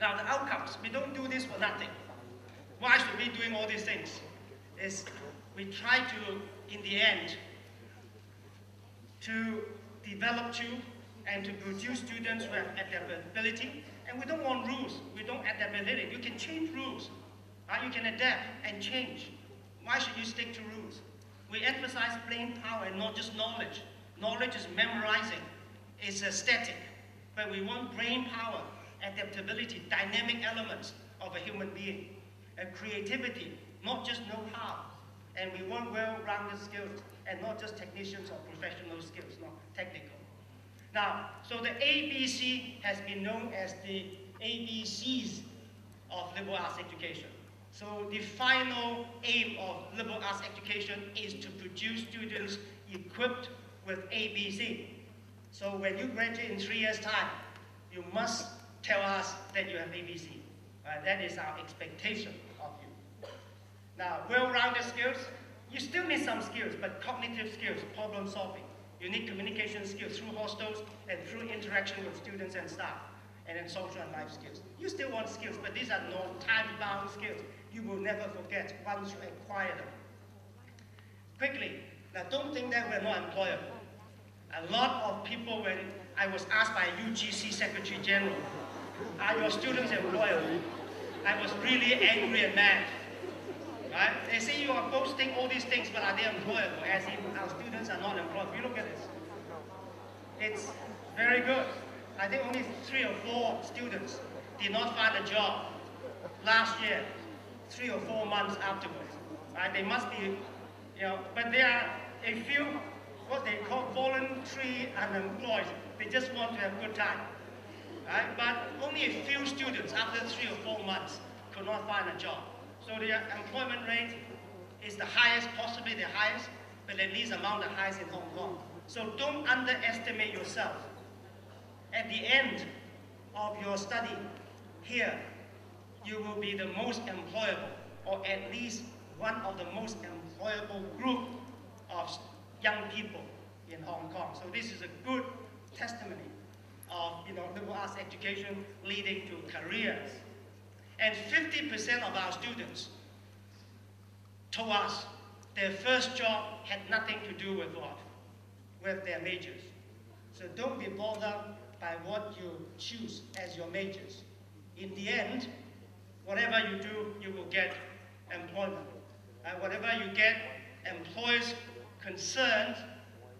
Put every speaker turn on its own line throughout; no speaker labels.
Now, the outcomes, we don't do this for nothing. Why should we be doing all these things? We try to, in the end, to develop and to produce students who have adaptability. And we don't want rules. We don't adaptability. You can change rules. Right? You can adapt and change. Why should you stick to rules? We emphasize brain power and not just knowledge. Knowledge is memorizing. It's static. But we want brain power, adaptability, dynamic elements of a human being. And creativity, not just know-how. And we want well-rounded skills and not just technicians or professional skills, not technical. Now, so the ABC has been known as the ABCs of liberal arts education. So the final aim of liberal arts education is to produce students equipped with ABC. So when you graduate in 3 years' time, you must tell us that you have ABC. That is our expectation of you. Now, well-rounded skills, you still need some skills, but cognitive skills, problem solving. You need communication skills through hostels and through interaction with students and staff, and then social and life skills. You still want skills, but these are not time-bound skills. You will never forget once you acquire them. Quickly, now don't think that we're not employable. A lot of people, when I was asked by UGC Secretary General, are your students employable? I was really angry and mad. Right? They say you are boasting all these things, but are they employable? As if our students are not employed. You look at this. It's very good. I think only 3 or 4 students did not find a job last year, 3 or 4 months afterwards. Right? They must be, but there are a few, what they call voluntary unemployed. They just want to have a good time. Right? But only a few students after 3 or 4 months could not find a job. So the employment rate is the highest, possibly the highest, but at least among the highest in Hong Kong. So don't underestimate yourself. At the end of your study here, you will be the most employable, or at least one of the most employable group of young people in Hong Kong. So this is a good testimony of liberal arts education leading to careers. And 50% of our students told us their first job had nothing to do with what? With their majors. So don't be bothered by what you choose as your majors. In the end, whatever you do, you will get employment. Whatever you get, employers concerned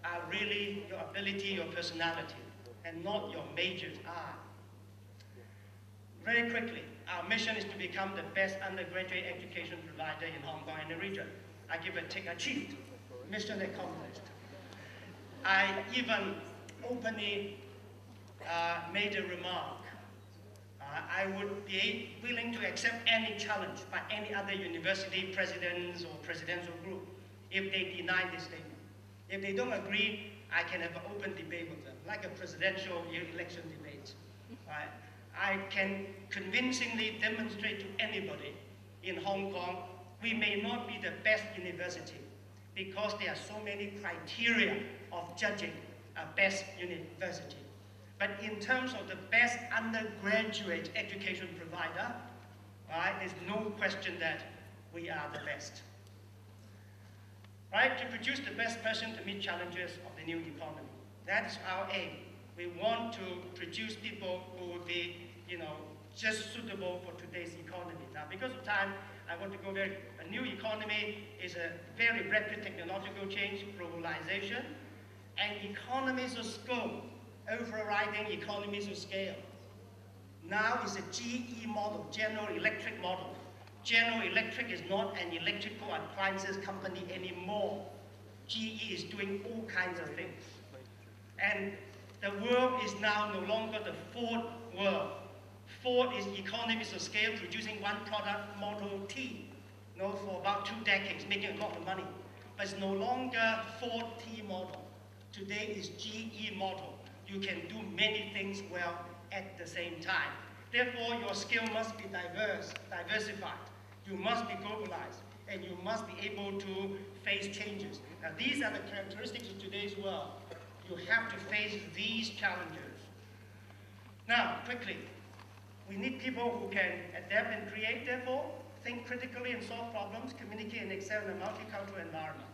are really your ability, your personality, and not your majors are. Very quickly, our mission is to become the best undergraduate education provider in Hong Kong and the region. I give a tick, achieved, mission accomplished. I even openly made a remark. I would be willing to accept any challenge by any other university presidents or presidential group if they deny this statement. If they don't agree, I can have an open debate with them, like a presidential election debate. I can convincingly demonstrate to anybody in Hong Kong, we may not be the best university because there are so many criteria of judging a best university. But in terms of the best undergraduate education provider, there's no question that we are the best. To produce the best person to meet challenges of the new economy. That's our aim. We want to produce people who will be, just suitable for today's economy. Now, because of time, I want to go there. A new economy is a very rapid technological change, globalization, and economies of scope overriding economies of scale. Now is a GE model, General Electric model. General Electric is not an electrical appliances company anymore. GE is doing all kinds of things. And the world is now no longer the Ford world. Ford is economies of scale, producing one product, Model T, for about 2 decades, making a lot of money. But it's no longer Ford T model. Today is GE model. You can do many things well at the same time. Therefore, your skill must be diversified. You must be globalized, and you must be able to face changes. Now, these are the characteristics of today's world. You have to face these challenges. Now, quickly, We need people who can adapt and create, therefore, think critically and solve problems, communicate and excel in a multicultural environment.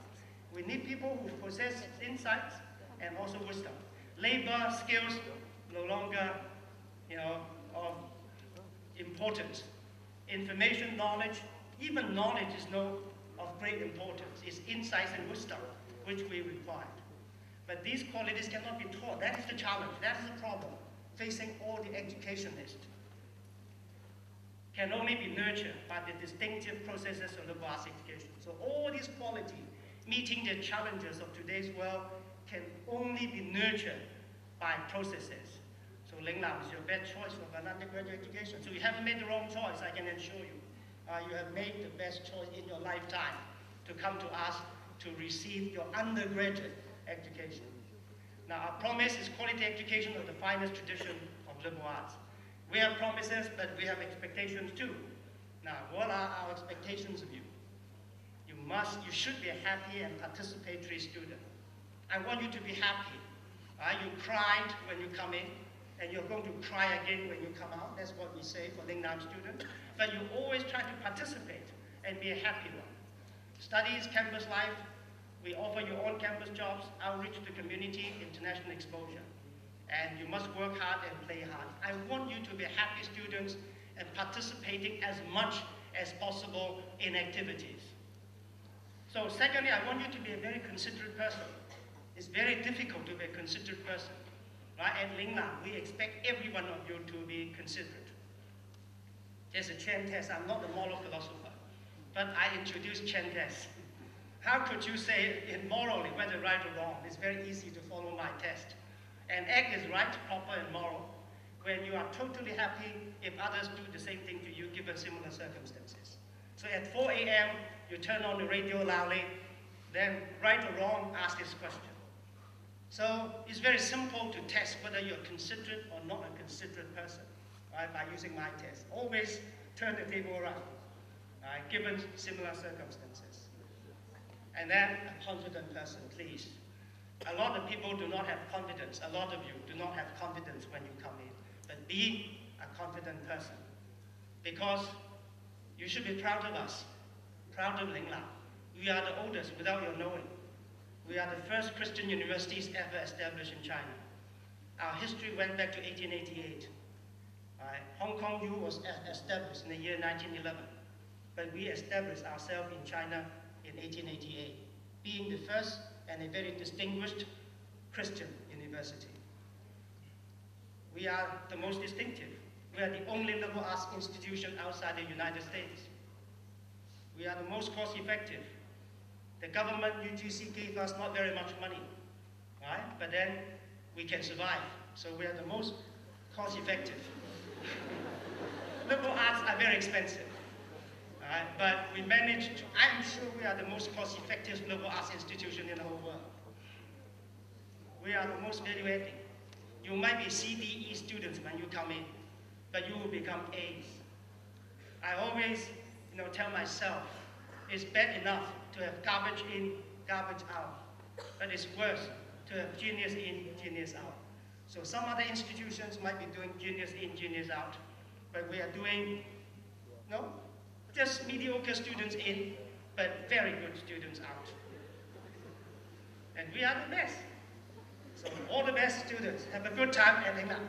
We need people who possess insights and also wisdom. Labor, skills, no longer, of importance. Information, knowledge, even knowledge is of great importance. It's insights and wisdom which we require. But these qualities cannot be taught. That is the challenge. That is the problem facing all the educationists. Can only be nurtured by the distinctive processes of liberal arts education. So all these qualities, meeting the challenges of today's world, can only be nurtured by processes. So Lingnan is your best choice of an undergraduate education. So you haven't made the wrong choice, I can assure you. You have made the best choice in your lifetime to come to us to receive your undergraduate education. Now our promise is quality education of the finest tradition of liberal arts. We have promises, but we have expectations too. Now, what are our expectations of you? You should be a happy and participatory student. I want you to be happy. You cried when you come in, and you're going to cry again when you come out. That's what we say for Lingnan students. But you always try to participate and be a happy one. Studies, campus life, we offer you on-campus jobs, outreach to community, international exposure. And you must work hard and play hard. I want you to be happy students and participating as much as possible in activities. So secondly, I want you to be a very considerate person. It's very difficult to be a considerate person. Right? At Lingnan, we expect every one of you to be considerate. There's a CHEN test. I'm not a moral philosopher, but I introduced CHEN test. How could you say it morally, whether right or wrong? It's very easy to follow my test. And act is right, proper, and moral when you are totally happy if others do the same thing to you given similar circumstances. So at 4 a.m., you turn on the radio loudly, then right or wrong, ask this question. So it's very simple to test whether you're considerate or not a considerate person, right, by using my test. Always turn the table around, right, given similar circumstances. And then a confident person, please. A lot of people do not have confidence. A lot of you do not have confidence when you come in. But be a confident person. Because you should be proud of us, proud of Lingnan. We are the oldest without your knowing. We are the first Christian universities ever established in China. Our history went back to 1888. Hong Kong U was established in the year 1911. But we established ourselves in China in 1888, being the first and a very distinguished Christian university. We are the most distinctive. We are the only liberal arts institution outside the United States. We are the most cost-effective. The government, UGC, gave us not very much money, right? But then we can survive. So we are the most cost-effective. Liberal arts are very expensive. But we managed, I'm sure we are the most cost-effective liberal arts institution in the whole world. We are the most value-adding. You might be CDE students when you come in, but you will become A's. I always tell myself, it's bad enough to have garbage in, garbage out, but it's worse to have genius in, genius out. So some other institutions might be doing genius in, genius out, but we are doing, just mediocre students in, but very good students out. And we are the best. So all the best students, have a good time at Lingnan.